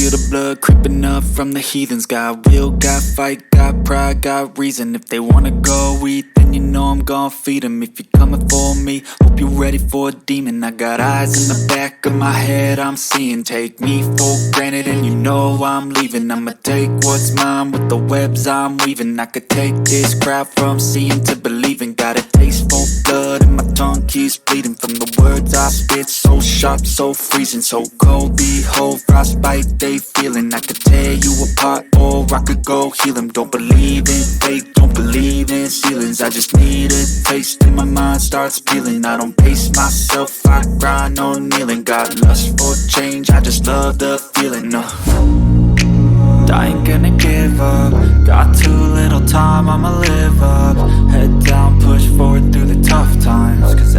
feel the blood creeping up from the heathens. Got will, got fight, got pride, got reason. If they wanna go eat, then you know I'm gon' feed them. If you're coming for me, hope you're ready for a demon. I got eyes in the back of my head, I'm seeing. Take me for granted and you know I'm leaving. I'ma take what's mine with the webs I'm weaving. I could take this crowd from seeing to believing. Got a taste for blood and my tongue keeps bleeding from the words I spit. So sharp, so freezing, so cold. Behold, frostbite they feeling. I could tear you apart or I could go heal them. Don't believe in fate, don't believe in ceilings. I just need a taste and my mind starts peeling. I don't pace myself, I grind on kneeling. Got lust for change, I just love the feeling. I ain't gonna give up. Got too little time, I'ma live up. Head down, push forward through the tough times. 'Cause